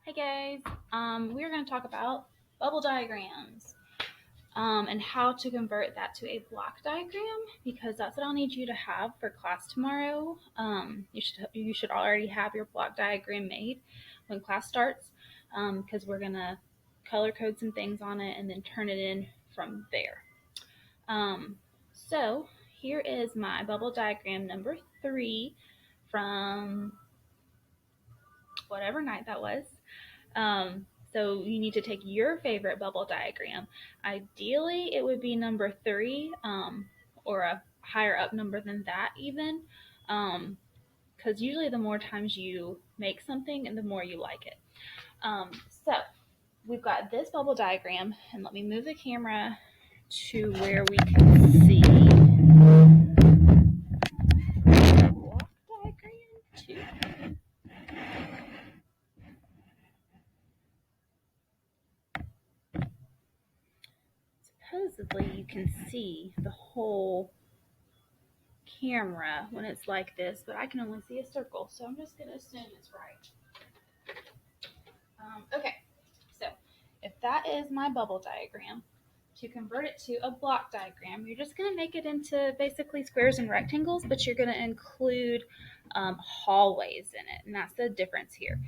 Hey guys, we're going to talk about bubble diagrams and how to convert that to a block diagram because that's what I'll need you to have for class tomorrow. You should already have your block diagram made when class starts because we're going to color code some things on it and then turn it in from there. So here is my bubble diagram number 3 from whatever night that was. So you need to take your favorite bubble diagram. Ideally, it would be number 3 or a higher up number than that even, because usually the more times you make something and the more you like it. So we've got this bubble diagram, and let me move the camera to where we can see block diagram 2. Supposedly you can see the whole camera when it's like this, but I can only see a circle, so I'm just going to assume it's right. Okay, so if that is my bubble diagram, to convert it to a block diagram, you're just going to make it into basically squares and rectangles, but you're going to include hallways in it, and that's the difference here.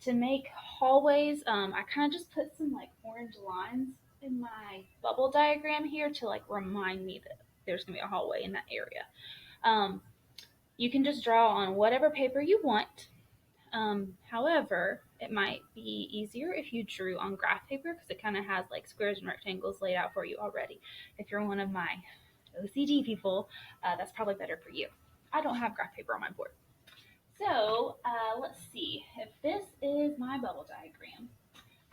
To make hallways, I kind of just put some like orange lines in my bubble diagram here to like remind me that there's going to be a hallway in that area. You can just draw on whatever paper you want. However, it might be easier if you drew on graph paper because it kind of has like squares and rectangles laid out for you already. If you're one of my OCD people, that's probably better for you. I don't have graph paper on my board. So let's see. If this is my bubble diagram,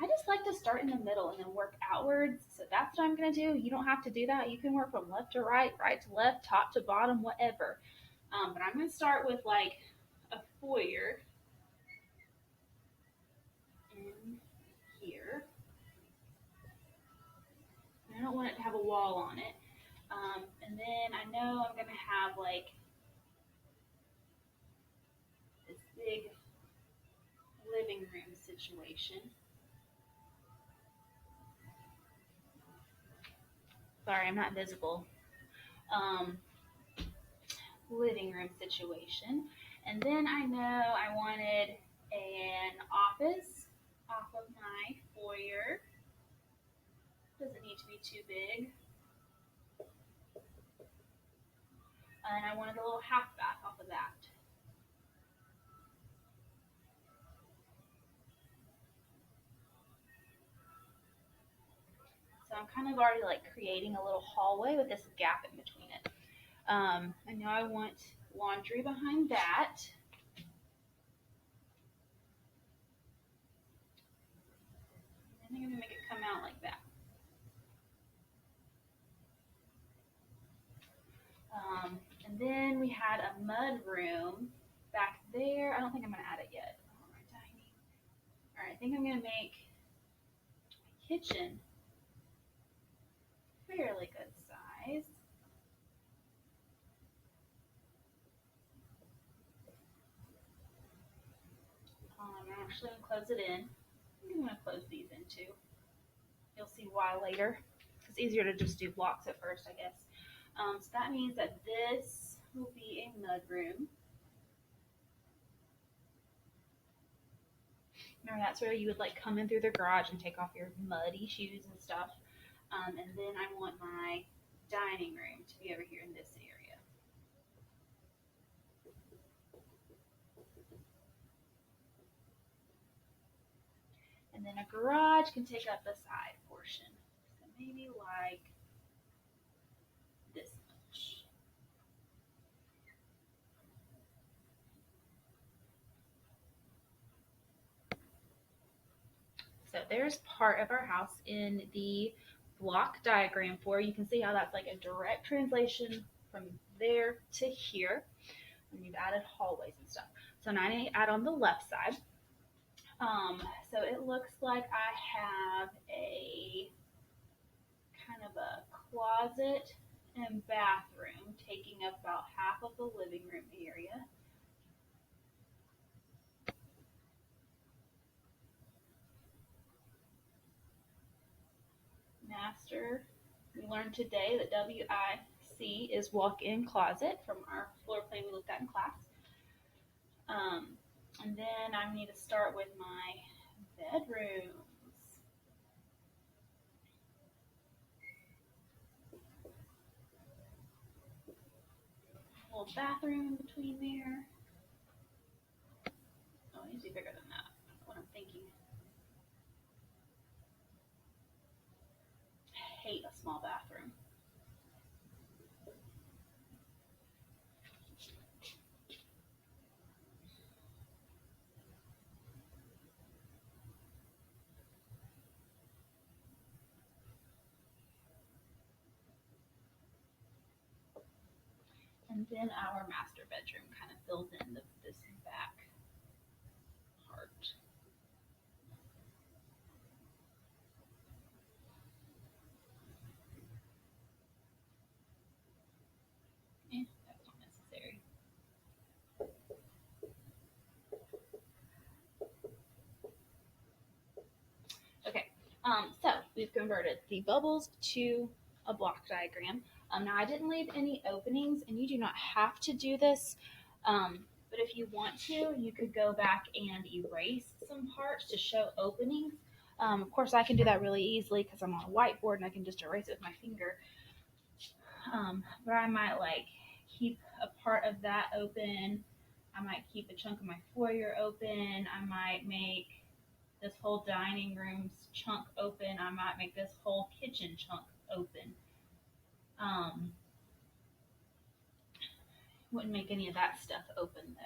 I just like to start in the middle and then work outwards. So that's what I'm going to do. You don't have to do that. You can work from left to right, right to left, top to bottom, whatever. But I'm going to start with like a foyer in here. I don't want it to have a wall on it. And then I know I'm going to have like this big living room situation. Sorry, I'm not visible. Living room situation. And then I know I wanted an office off of my foyer. Doesn't need to be too big. And I wanted a little half bath off of that. So I'm kind of already like creating a little hallway with this gap in between it. I know I want laundry behind that. And I'm going to make it come out like that. And then we had a mud room back there. I don't think I'm going to add it yet. All right, I think I'm going to make my kitchen fairly good size. I'm actually going to close it in. I'm going to close these in too. You'll see why later. It's easier to just do blocks at first, I guess. So that means that this will be a mud room. Remember, that's where you would like come in through the garage and take off your muddy shoes and stuff. And then I want my dining room to be over here in this area. And then a garage can take up the side portion. So maybe like this much. So there's part of our house in the block diagram for. You can see how that's like a direct translation from there to here. And you've added hallways and stuff. So now I need to add on the left side. So it looks like I have a kind of a closet and bathroom taking up about half of the living room area. master, we learned today that WIC is walk-in closet from our floor plan we looked at in class. And then I need to start with my bedrooms. A little bathroom in between there. Oh, it needs to be bigger than that. What I'm thinking. I hate a small bathroom. And then our master bedroom kind of fills in this back part. That's not necessary. Okay, so we've converted the bubbles to a block diagram. Now I didn't leave any openings, and you do not have to do this. But if you want to, you could go back and erase some parts to show openings. Of course, I can do that really easily because I'm on a whiteboard and I can just erase it with my finger. But I might like keep a part of that open. I might keep a chunk of my foyer open. I might make this whole dining room's chunk open. I might make this whole kitchen chunk open. Wouldn't make any of that stuff open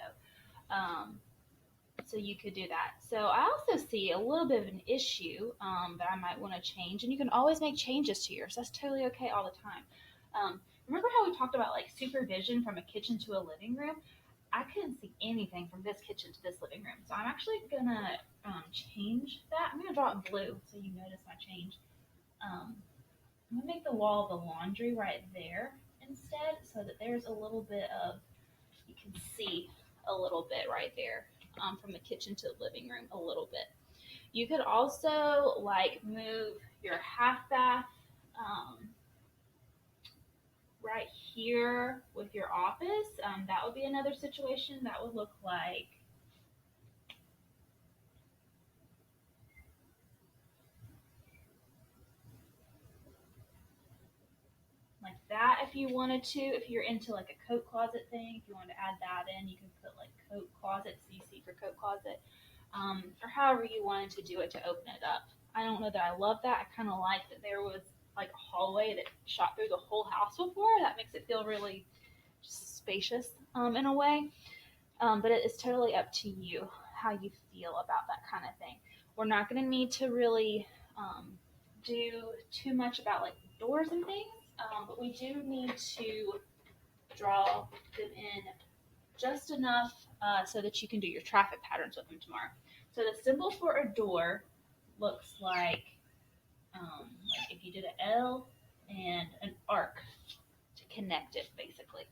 though. So you could do that. So I also see a little bit of an issue that I might want to change, and you can always make changes to yours. That's totally okay all the time. Remember how we talked about like supervision from a kitchen to a living room? I couldn't see anything from this kitchen to this living room, so I'm actually gonna change that. I'm gonna draw it in blue so you notice my change. I'm gonna make the wall of the laundry right there instead, so that there's a little bit of, you can see a little bit right there from the kitchen to the living room a little bit. You could also like move your half bath right here with your office. That would be another situation that would look like that if you wanted to. If you're into like a coat closet thing, if you want to add that in, you can put like coat closet, CC for coat closet, or however you wanted to do it to open it up. I don't know that I love that. I kind of like that there was like a hallway that shot through the whole house before. That makes it feel really spacious in a way. But it is totally up to you how you feel about that kind of thing. We're not going to need to really do too much about like doors and things, but we do need to draw them in just enough so that you can do your traffic patterns with them tomorrow. So the symbol for a door looks like if you did an L and an arc to connect it, basically.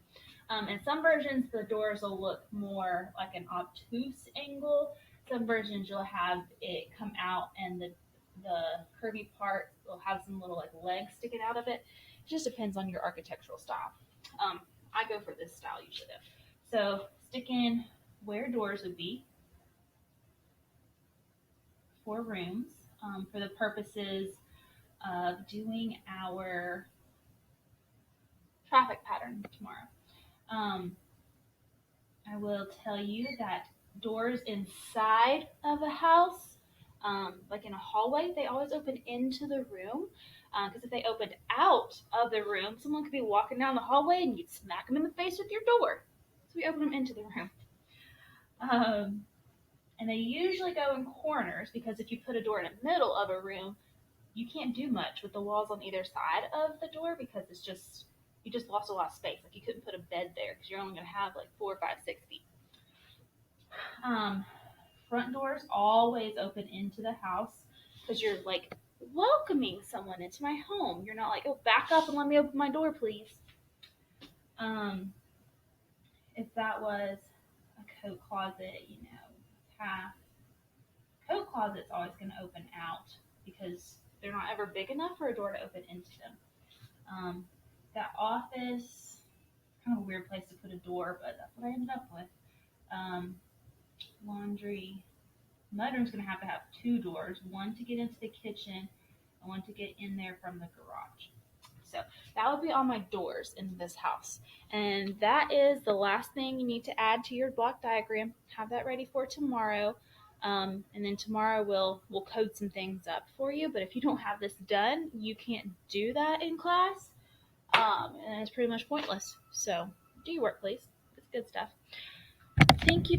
In some versions, the doors will look more like an obtuse angle. Some versions, you'll have it come out and the curvy part will have some little like legs sticking out of it. It just depends on your architectural style. I go for this style usually though. So stick in where doors would be for rooms for the purposes of doing our traffic pattern tomorrow. I will tell you that doors inside of a house, like in a hallway, they always open into the room. Because if they opened out of the room, someone could be walking down the hallway and you'd smack them in the face with your door. So we open them into the room. And they usually go in corners because if you put a door in the middle of a room, you can't do much with the walls on either side of the door because it's just, you just lost a lot of space. Like you couldn't put a bed there because you're only going to have like 4, 5, 6 feet. Front doors always open into the house because you're like welcoming someone into my home. You're not like, oh, back up and let me open my door, please. If that was a coat closet, half coat closet's always going to open out because they're not ever big enough for a door to open into them. That office, kind of a weird place to put a door, but that's what I ended up with. Laundry. Mudroom's going to have 2 doors, one to get into the kitchen and one to get in there from the garage. So that would be all my doors in this house. And that is the last thing you need to add to your block diagram. Have that ready for tomorrow. And then tomorrow we'll code some things up for you. But if you don't have this done, you can't do that in class. And it's pretty much pointless. So do your work, please. It's good stuff. Thank you.